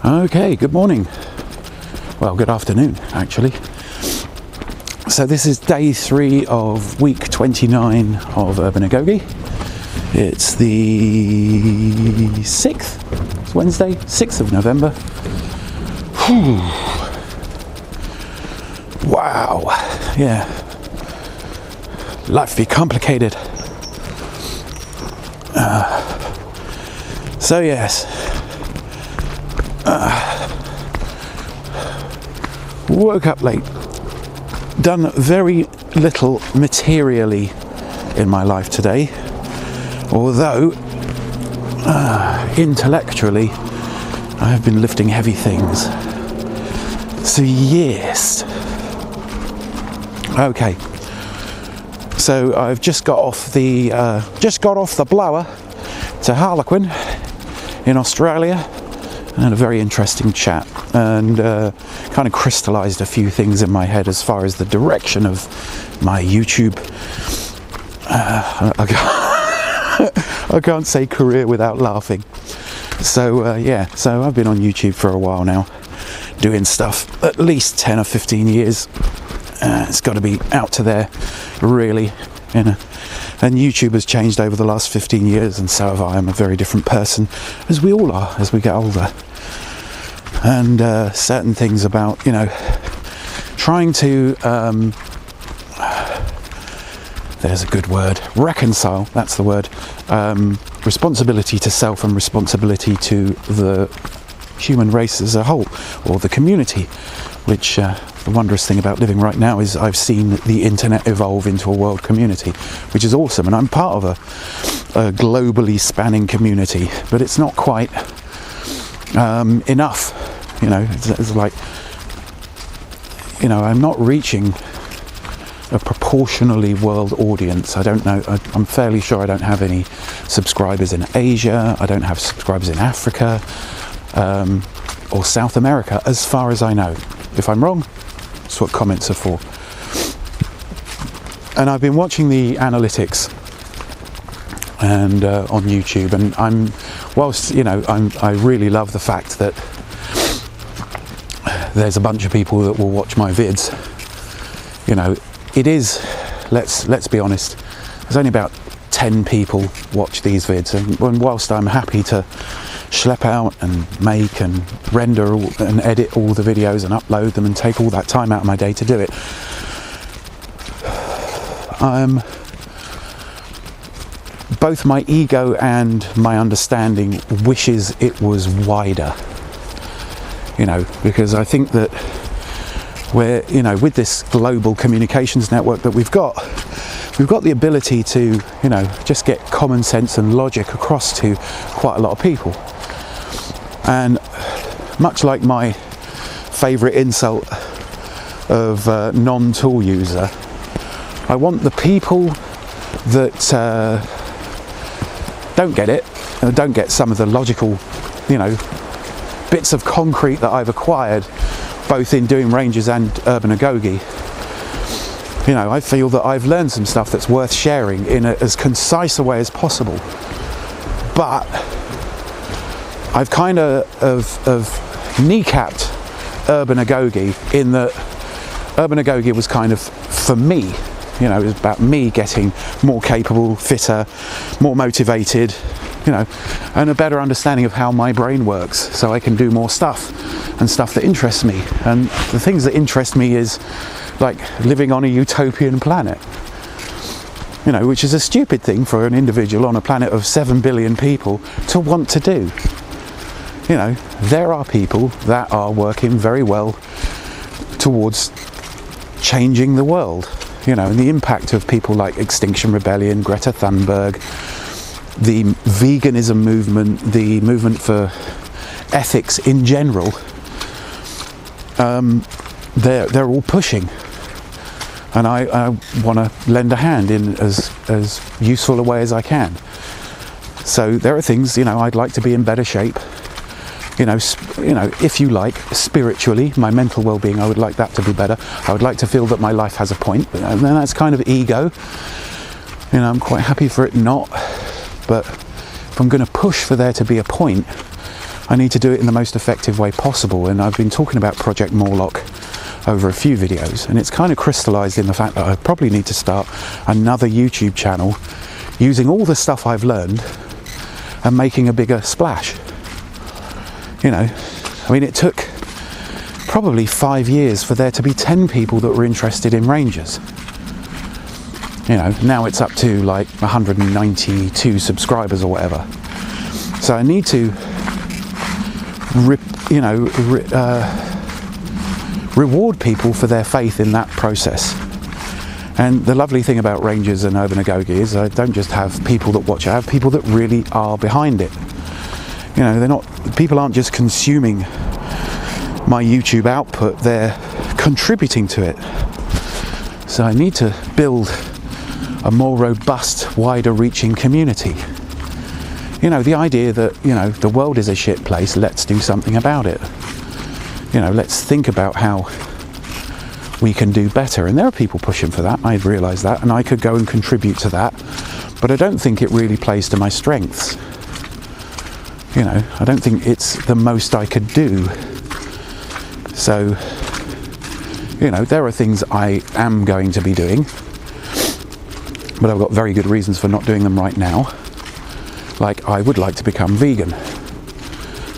Okay, good morning. Well, good afternoon, actually. So this is day 3 of week 29 of Urban Agoge. It's the 6th, it's Wednesday, 6th of November. Whew. Wow, yeah. Life be complicated. So yes. Woke up late, done very little materially in my life today, although intellectually I have been lifting heavy things. So yes. Okay. So I've just got off the blower to Harlequin in Australia. And had a very interesting chat, and kind of crystallized a few things in my head as far as the direction of my YouTube. I can't say career without laughing. So yeah, so I've been on YouTube for a while now, doing stuff at least 10 or 15 years. It's got to be out to there, really, you know. And YouTube has changed over the last 15 years, and so have I. I'm a very different person, as we all are as we get older. And certain things about, you know, trying to, there's a good word, reconcile, that's the word, responsibility to self and responsibility to the human race as a whole, or the community, which the wondrous thing about living right now is I've seen the internet evolve into a world community, which is awesome, and I'm part of a globally spanning community, but it's not quite enough, you know. It's like, you know, I'm not reaching a proportionally world audience. I don't know, I'm fairly sure I don't have any subscribers in Asia, I don't have subscribers in Africa, or South America, as far as I know. If I'm wrong, that's what comments are for. And I've been watching the analytics and on YouTube, and whilst, you know, I really love the fact that there's a bunch of people that will watch my vids. You know, it is, let's be honest, there's only about 10 people watch these vids, and whilst I'm happy to schlep out and make and render and edit all the videos and upload them and take all that time out of my day to do it, both my ego and my understanding wishes it was wider, you know, because I think that we're, you know, with this global communications network that we've got the ability to, you know, just get common sense and logic across to quite a lot of people. And much like my favourite insult of non-tool user, I want the people that don't get it, don't get some of the logical, you know, bits of concrete that I've acquired both in doing ranges and Urban Agoge. You know, I feel that I've learned some stuff that's worth sharing in as concise a way as possible. But I've kind of kneecapped Urban Agoge in that Urban Agoge was kind of for me. You know, it was about me getting more capable, fitter, more motivated, you know, and a better understanding of how my brain works, so I can do more stuff and stuff that interests me. And the things that interest me is like living on a utopian planet, you know, which is a stupid thing for an individual on a planet of 7 billion people to want to do. You know, there are people that are working very well towards changing the world, you know, and the impact of people like Extinction Rebellion, Greta Thunberg, the veganism movement, the movement for ethics in general, they're all pushing, and I want to lend a hand in as useful a way as I can. So there are things, you know, I'd like to be in better shape, you know, if you like, spiritually, my mental well-being, I would like that to be better. I would like to feel that my life has a point, and then that's kind of ego. You know, I'm quite happy for it not, but if I'm going to push for there to be a point, I need to do it in the most effective way possible. And I've been talking about Project Morlock over a few videos, and it's kind of crystallized in the fact that I probably need to start another YouTube channel using all the stuff I've learned and making a bigger splash. You know, I mean, it took probably 5 years for there to be 10 people that were interested in Rangers. You know, now it's up to like 192 subscribers or whatever. So I need to reward people for their faith in that process. And the lovely thing about Rangers and Urban Agoge is I don't just have people that watch it, I have people that really are behind it. You know, people aren't just consuming my YouTube output, they're contributing to it. So I need to build a more robust, wider reaching community. You know, the idea that, you know, the world is a shit place, let's do something about it. You know, let's think about how we can do better. And there are people pushing for that, I realise that, and I could go and contribute to that, but I don't think it really plays to my strengths. You know, I don't think it's the most I could do. So, you know, there are things I am going to be doing, but I've got very good reasons for not doing them right now. Like, I would like to become vegan.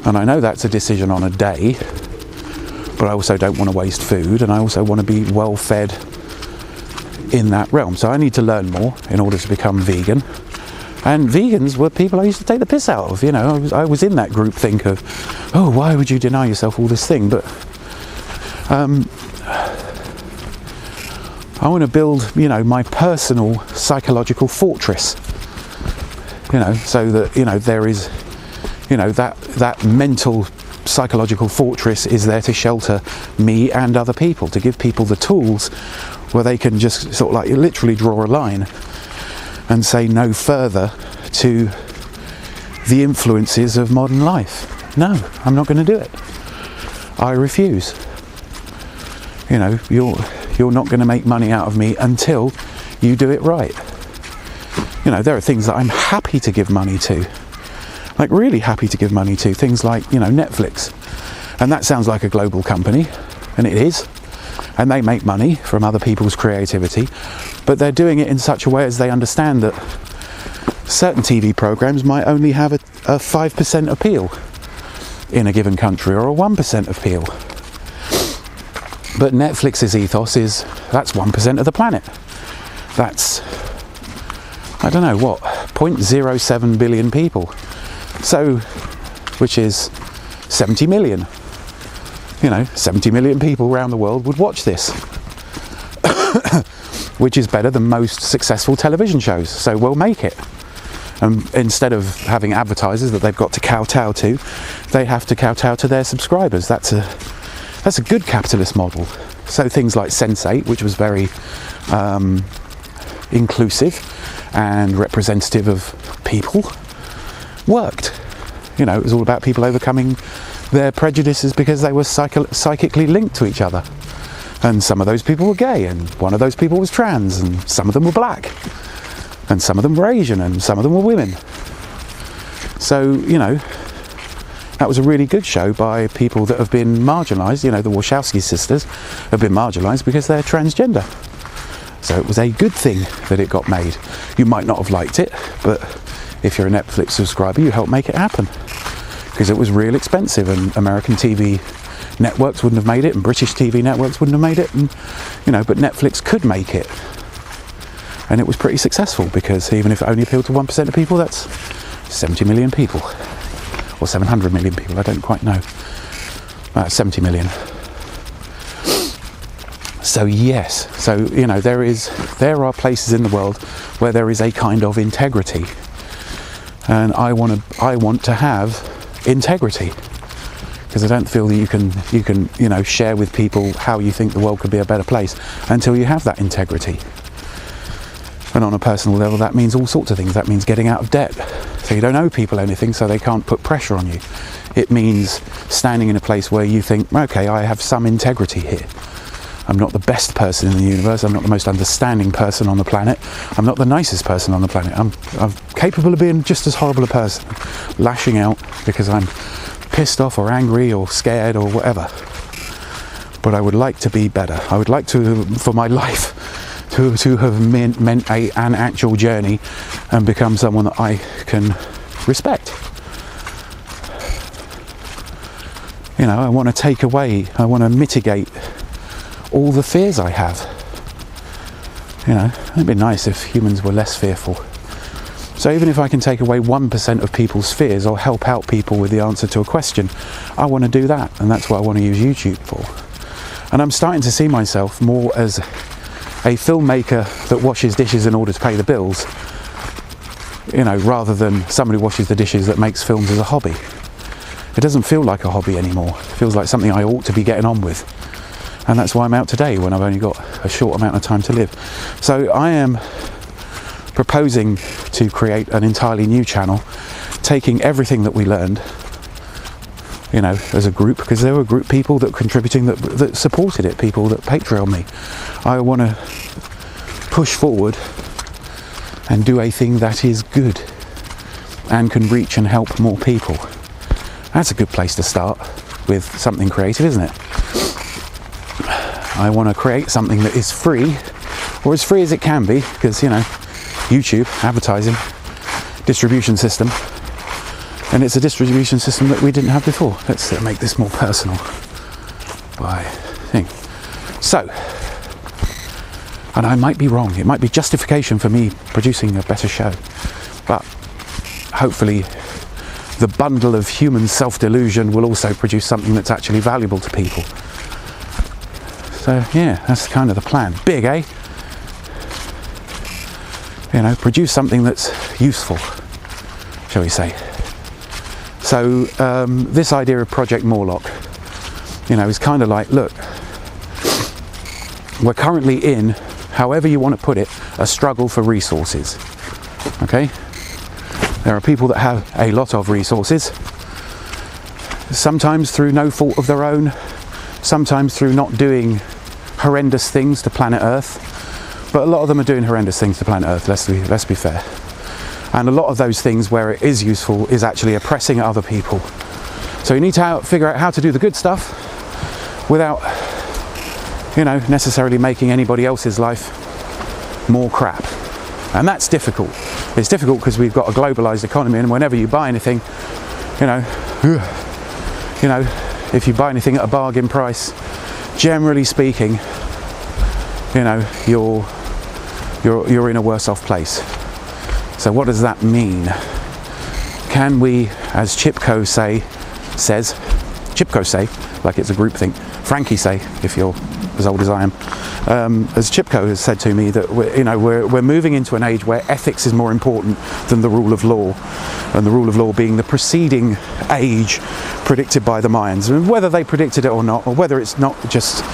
And I know that's a decision on a day, but I also don't want to waste food, and I also want to be well fed in that realm. So I need to learn more in order to become vegan. And vegans were people I used to take the piss out of. You know, I was in that group think of, oh, why would you deny yourself all this thing? But I want to build, you know, my personal psychological fortress. You know, so that, you know, there is, you know, that mental psychological fortress is there to shelter me and other people, to give people the tools where they can just sort of like literally draw a line and say no further to the influences of modern life. No, I'm not going to do it. I refuse. You know, you're not going to make money out of me until you do it right. You know, there are things that I'm happy to give money to, like really happy to give money to, things like, you know, Netflix. And that sounds like a global company, and it is. And they make money from other people's creativity, but they're doing it in such a way as they understand that certain TV programs might only have a 5% appeal in a given country, or a 1% appeal. But Netflix's ethos is, that's 1% of the planet. That's, I don't know what, 0.07 billion people. So, which is 70 million. You know, 70 million people around the world would watch this. Which is better than most successful television shows. So we'll make it. Instead of having advertisers that they've got to kowtow to, they have to kowtow to their subscribers. That's a good capitalist model. So things like Sense8, which was very inclusive and representative of people, worked. You know, it was all about people overcoming their prejudices because they were psychically linked to each other. And some of those people were gay, and one of those people was trans, and some of them were black, and some of them were Asian, and some of them were women. So, you know, that was a really good show by people that have been marginalised. You know, the Wachowski sisters have been marginalised because they're transgender. So it was a good thing that it got made. You might not have liked it, but if you're a Netflix subscriber, you helped make it happen. Because it was real expensive, and American TV networks wouldn't have made it, and British TV networks wouldn't have made it, and, you know, but Netflix could make it. And it was pretty successful, because even if it only appealed to 1% of people, that's 70 million people. Or 700 million people, I don't quite know. 70 million. So yes, so, you know, there are places in the world where there is a kind of integrity. And I want to have integrity, because I don't feel that you can you know, share with people how you think the world could be a better place until you have that integrity. And on a personal level, that means all sorts of things. That means getting out of debt, so you don't owe people anything, so they can't put pressure on you. It means standing in a place where you think, okay, I have some integrity here. I'm not the best person in the universe, I'm not the most understanding person on the planet, I'm not the nicest person on the planet, I'm capable of being just as horrible a person, lashing out because I'm pissed off or angry or scared or whatever. But I would like to be better. I would like to, for my life, to have meant an actual journey and become someone that I can respect. You know, I want to take away, I want to mitigate all the fears I have. You know, it'd be nice if humans were less fearful. So even if I can take away 1% of people's fears or help out people with the answer to a question, I want to do that, and that's what I want to use YouTube for. And I'm starting to see myself more as a filmmaker that washes dishes in order to pay the bills, you know, rather than somebody who washes the dishes that makes films as a hobby. It doesn't feel like a hobby anymore. It feels like something I ought to be getting on with. And that's why I'm out today, when I've only got a short amount of time to live. So I am proposing to create an entirely new channel, taking everything that we learned, you know, as a group, because there were group people that were contributing that supported it, people that Patreon me. I want to push forward and do a thing that is good and can reach and help more people. That's a good place to start with something creative, isn't it? I want to create something that is free, or as free as it can be, because, you know, YouTube, advertising, distribution system, and it's a distribution system that we didn't have before. Let's make this more personal by thing. So, and I might be wrong, it might be justification for me producing a better show, but hopefully the bundle of human self-delusion will also produce something that's actually valuable to people. So yeah, that's kind of the plan. Big, eh? You know, produce something that's useful, shall we say. So this idea of Project Morlock, you know, is kind of like, look, we're currently in, however you want to put it, a struggle for resources. Okay? There are people that have a lot of resources, sometimes through no fault of their own, sometimes through not doing horrendous things to planet Earth, but a lot of them are doing horrendous things to planet Earth, let's be fair. And a lot of those things where it is useful is actually oppressing other people. So you need to figure out how to do the good stuff without, you know, necessarily making anybody else's life more crap. And that's difficult. It's difficult because we've got a globalized economy, and whenever you buy anything, you know, if you buy anything at a bargain price, generally speaking, you know, you're in a worse off place. So what does that mean? Can we, as Chipko says, like it's a group thing, Frankie say, if you're as old as I am, as Chipko has said to me, that we're moving into an age where ethics is more important than the rule of law, and the rule of law being the preceding age predicted by the Mayans. And whether they predicted it or not, or whether it's not just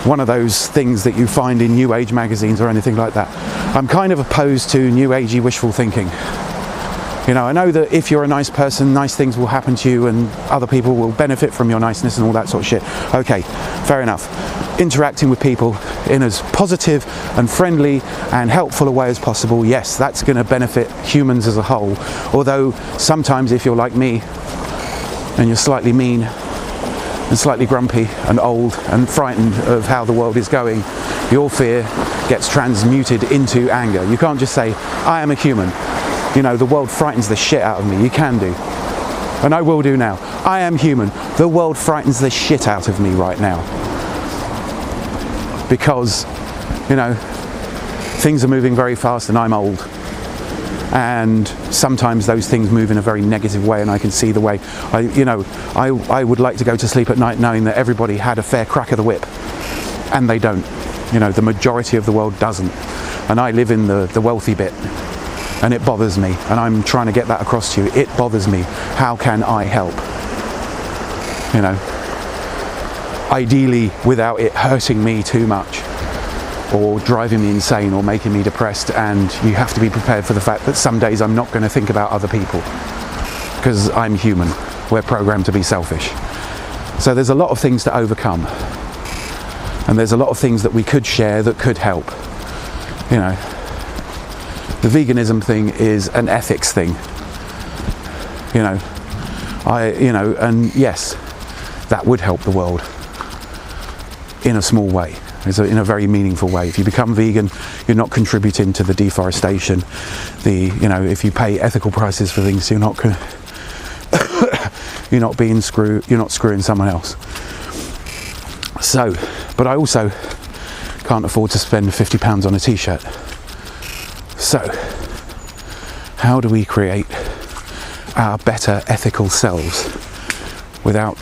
one of those things that you find in New Age magazines or anything like that, I'm kind of opposed to New Agey wishful thinking. You know, I know that if you're a nice person, nice things will happen to you and other people will benefit from your niceness and all that sort of shit. Okay, fair enough. Interacting with people in as positive and friendly and helpful a way as possible, yes, that's going to benefit humans as a whole. Although sometimes if you're like me and you're slightly mean and slightly grumpy and old and frightened of how the world is going, your fear gets transmuted into anger. You can't just say, I am a human. You know, the world frightens the shit out of me. You can do. And I will do now. I am human. The world frightens the shit out of me right now. Because, you know, things are moving very fast and I'm old. And sometimes those things move in a very negative way, and I can see the way. I would like to go to sleep at night knowing that everybody had a fair crack of the whip. And they don't. You know, the majority of the world doesn't. And I live in the wealthy bit. And it bothers me, and I'm trying to get that across to you. It bothers me. How can I help? You know, ideally without it hurting me too much or driving me insane or making me depressed. And you have to be prepared for the fact that some days I'm not going to think about other people, because I'm human. We're programmed to be selfish. So there's a lot of things to overcome, and there's a lot of things that we could share that could help. You know, the veganism thing is an ethics thing. You know, And yes, that would help the world in a small way, in a very meaningful way. If you become vegan, you're not contributing to the deforestation. If you pay ethical prices for things, you're not screwing someone else. So, but I also can't afford to spend £50 on a t-shirt. So, how do we create our better ethical selves without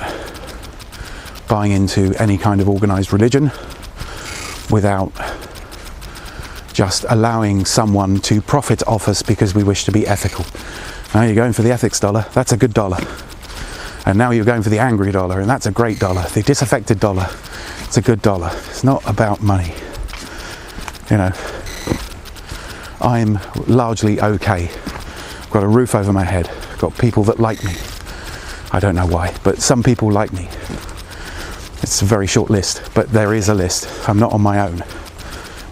buying into any kind of organised religion, without just allowing someone to profit off us because we wish to be ethical? Now you're going for the ethics dollar, that's a good dollar. And now you're going for the angry dollar, and that's a great dollar. The disaffected dollar, it's a good dollar. It's not about money. I'm largely okay. I've got a roof over my head. I've got people that like me. I don't know why, but some people like me. It's a very short list, but there is a list. I'm not on my own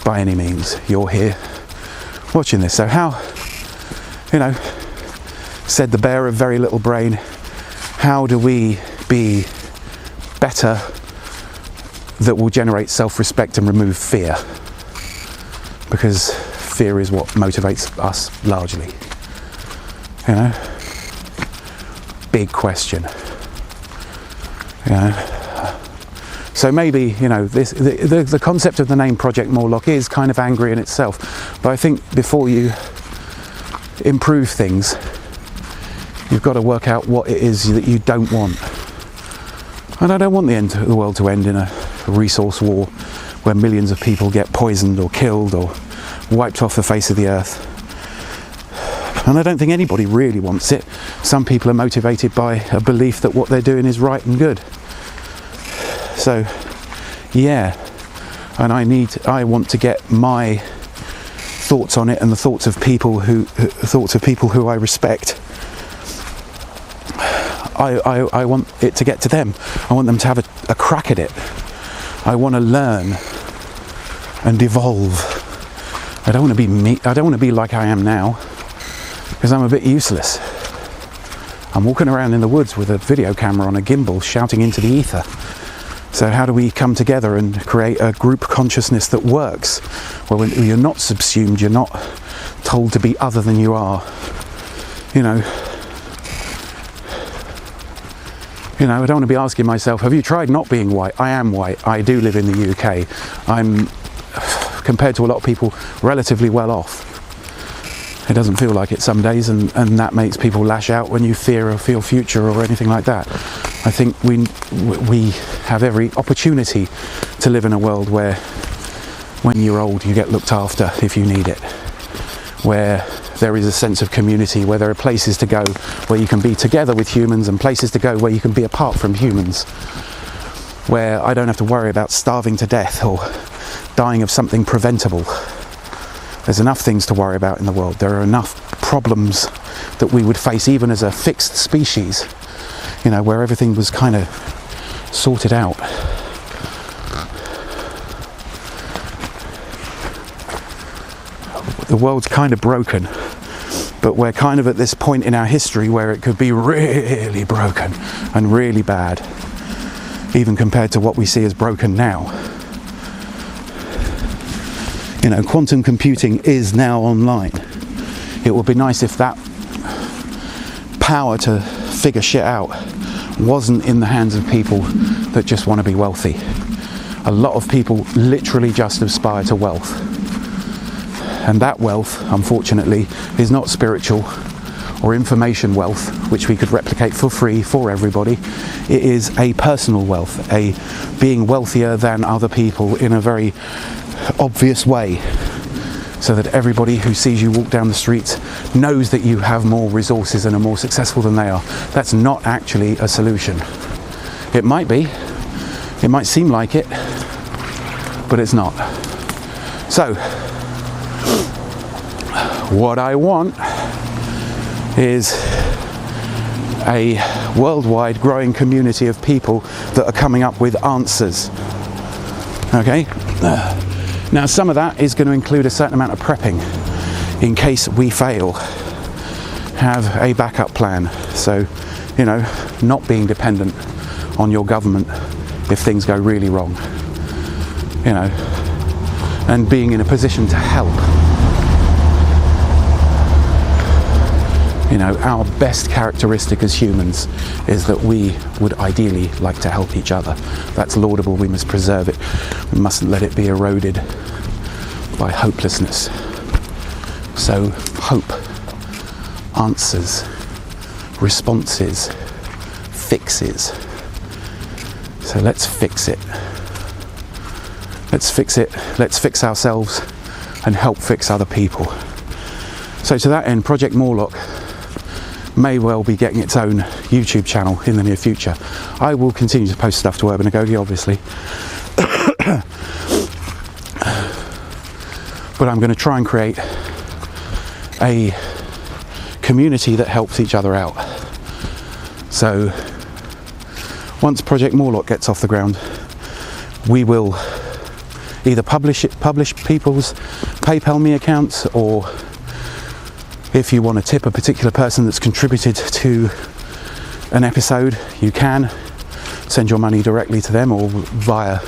by any means. You're here watching this. So how, said the bear of very little brain, how do we be better that will generate self-respect and remove fear? Because fear is what motivates us largely. Big question. So maybe, the concept of the name Project Morlock is kind of angry in itself. But I think before you improve things, you've got to work out what it is that you don't want. And I don't want the world to end in a resource war where millions of people get poisoned or killed or wiped off the face of the earth. And I don't think anybody really wants it. Some people are motivated by a belief that what they're doing is right and good. So, yeah, and I want to get my thoughts on it and the thoughts of people who I respect. I want it to get to them. I want them to have a crack at it. I want to learn and evolve. I don't want to be me. I don't want to be like I am now, because I'm a bit useless. I'm walking around in the woods with a video camera on a gimbal shouting into the ether. So how do we come together and create a group consciousness that works? Well, when you're not subsumed, you're not told to be other than you are. I don't want to be asking myself, have you tried not being white? I am white. I do live in the UK. I'm, compared to a lot of people, relatively well off. It doesn't feel like it some days, and that makes people lash out when you fear or feel future or anything like that. I think we have every opportunity to live in a world where when you're old you get looked after if you need it, where there is a sense of community, where there are places to go where you can be together with humans and places to go where you can be apart from humans, where I don't have to worry about starving to death or dying of something preventable. There's enough things to worry about in the world. There are enough problems that we would face even as a fixed species, where everything was kind of sorted out. The world's kind of broken, but we're kind of at this point in our history where it could be really broken and really bad, even compared to what we see as broken now. Quantum computing is now online. It would be nice if that power to figure shit out wasn't in the hands of people that just want to be wealthy. A lot of people literally just aspire to wealth. And that wealth, unfortunately, is not spiritual or information wealth, which we could replicate for free for everybody. It is a personal wealth, a being wealthier than other people in a very obvious way, so that everybody who sees you walk down the streets knows that you have more resources and are more successful than they are. That's not actually a solution. It might be, it might seem like it, but it's not. So, what I want is a worldwide growing community of people that are coming up with answers. Okay? Now, some of that is going to include a certain amount of prepping in case we fail. Have a backup plan. So, you know, not being dependent on your government if things go really wrong, you know, and being in a position to help. You know, our best characteristic as humans is that we would ideally like to help each other. That's laudable, we must preserve it. We mustn't let it be eroded by hopelessness. So, hope, answers, responses, fixes. So let's fix it. Let's fix it, let's fix ourselves and help fix other people. So to that end, Project Morlock may well be getting its own YouTube channel in the near future. I will continue to post stuff to Urban Agoge, obviously. But I'm going to try and create a community that helps each other out. So once Project Morlock gets off the ground, we will either publish people's PayPal me accounts, or if you want to tip a particular person that's contributed to an episode, you can send your money directly to them or via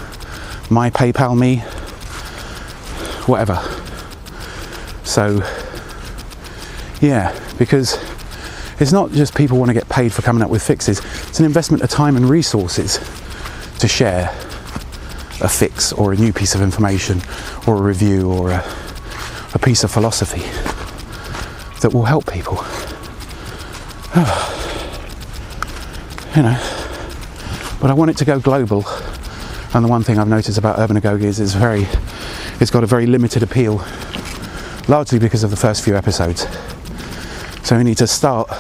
my PayPal me, whatever. So yeah, because it's not just people want to get paid for coming up with fixes, it's an investment of time and resources to share a fix or a new piece of information or a review or a piece of philosophy that will help people. You know, but I want it to go global, and the one thing I've noticed about Urban Agoge is it's got a very limited appeal, largely because of the first few episodes. So we need to start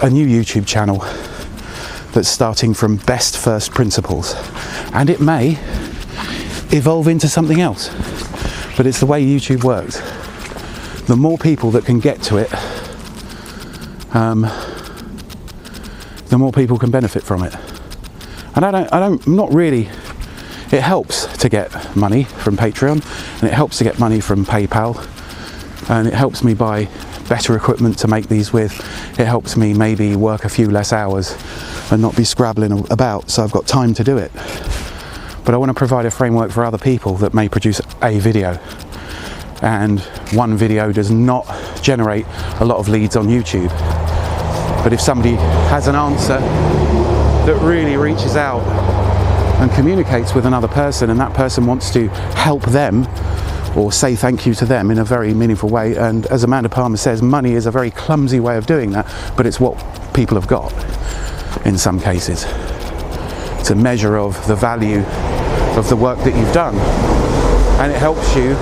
a new YouTube channel that's starting from best first principles, and it may evolve into something else, but it's the way YouTube works. The more people that can get to it, the more people can benefit from it. And it helps to get money from Patreon, and it helps to get money from PayPal, and it helps me buy better equipment to make these with. It helps me maybe work a few less hours and not be scrabbling about, so I've got time to do it. But I want to provide a framework for other people that may produce a video, and one video does not generate a lot of leads on YouTube. But if somebody has an answer that really reaches out and communicates with another person, and that person wants to help them or say thank you to them in a very meaningful way, and as Amanda Palmer says, money is a very clumsy way of doing that, but it's what people have got in some cases. It's a measure of the value of the work that you've done, and it helps you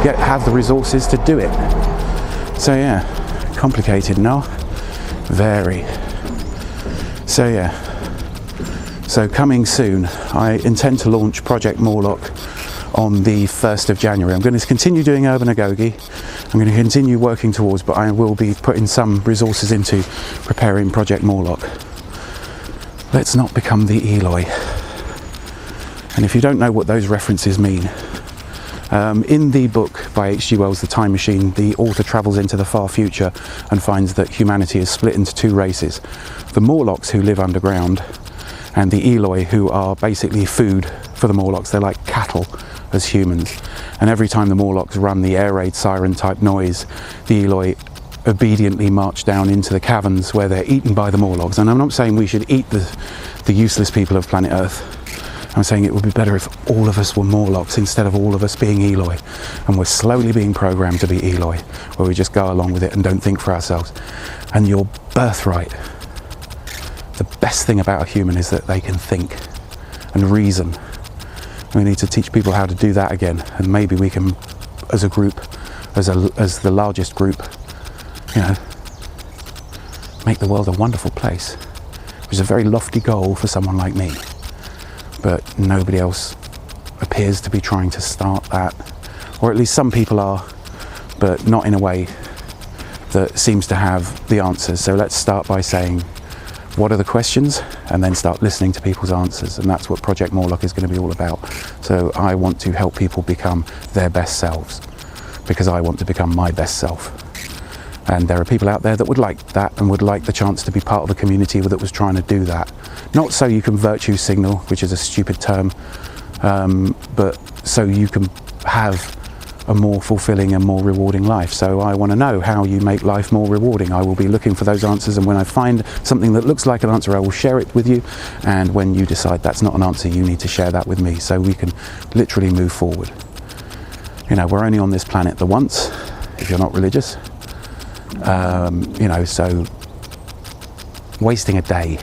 have the resources to do it. So yeah, complicated, no? Very. So yeah, so coming soon, I intend to launch Project Morlock on the 1st of January. I'm going to continue doing Urban Agoge. I'm going to continue working towards, but I will be putting some resources into preparing Project Morlock. Let's not become the Eloi. And if you don't know what those references mean, in the book by H.G. Wells, The Time Machine, the author travels into the far future and finds that humanity is split into two races. The Morlocks, who live underground, and the Eloi, who are basically food for the Morlocks. They're like cattle as humans. And every time the Morlocks run the air raid siren type noise, the Eloi obediently march down into the caverns where they're eaten by the Morlocks. And I'm not saying we should eat the useless people of planet Earth. I'm saying it would be better if all of us were Morlocks instead of all of us being Eloi. And we're slowly being programmed to be Eloi, where we just go along with it and don't think for ourselves. And your birthright, the best thing about a human is that they can think and reason. We need to teach people how to do that again, and maybe we can, as a group, as the largest group, you know, make the world a wonderful place, which is a very lofty goal for someone like me. But nobody else appears to be trying to start that, or at least some people are, but not in a way that seems to have the answers. So let's start by saying, what are the questions, and then start listening to people's answers. And that's what Project Morlock is going to be all about. So I want to help people become their best selves, because I want to become my best self. And there are people out there that would like that and would like the chance to be part of a community that was trying to do that. Not so you can virtue signal, which is a stupid term, but so you can have a more fulfilling and more rewarding life. So I want to know how you make life more rewarding. I will be looking for those answers, and when I find something that looks like an answer, I will share it with you. And when you decide that's not an answer, you need to share that with me so we can literally move forward. You know, we're only on this planet the once, if you're not religious. You know, so wasting a day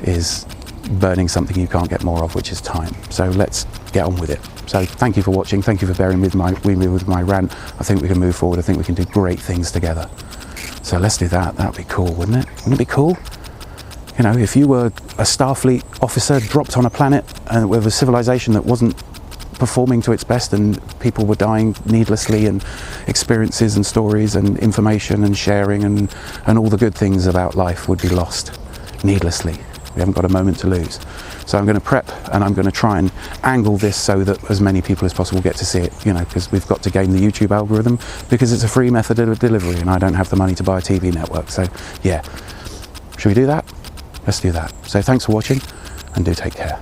is burning something you can't get more of, which is time. So let's get on with it. So thank you for watching. Thank you for bearing with my rant. I think we can move forward. I think we can do great things together. So let's do that. That would be cool, wouldn't it? Wouldn't it be cool? You know, if you were a Starfleet officer dropped on a planet with a civilization that wasn't performing to its best and people were dying needlessly, and experiences and stories and information and sharing and all the good things about life would be lost needlessly. We haven't got a moment to lose. So I'm going to prep, and I'm going to try and angle this so that as many people as possible get to see it, you know, because we've got to game the YouTube algorithm, because it's a free method of delivery and I don't have the money to buy a TV network. So yeah, should we do that? Let's do that. So thanks for watching, and do take care.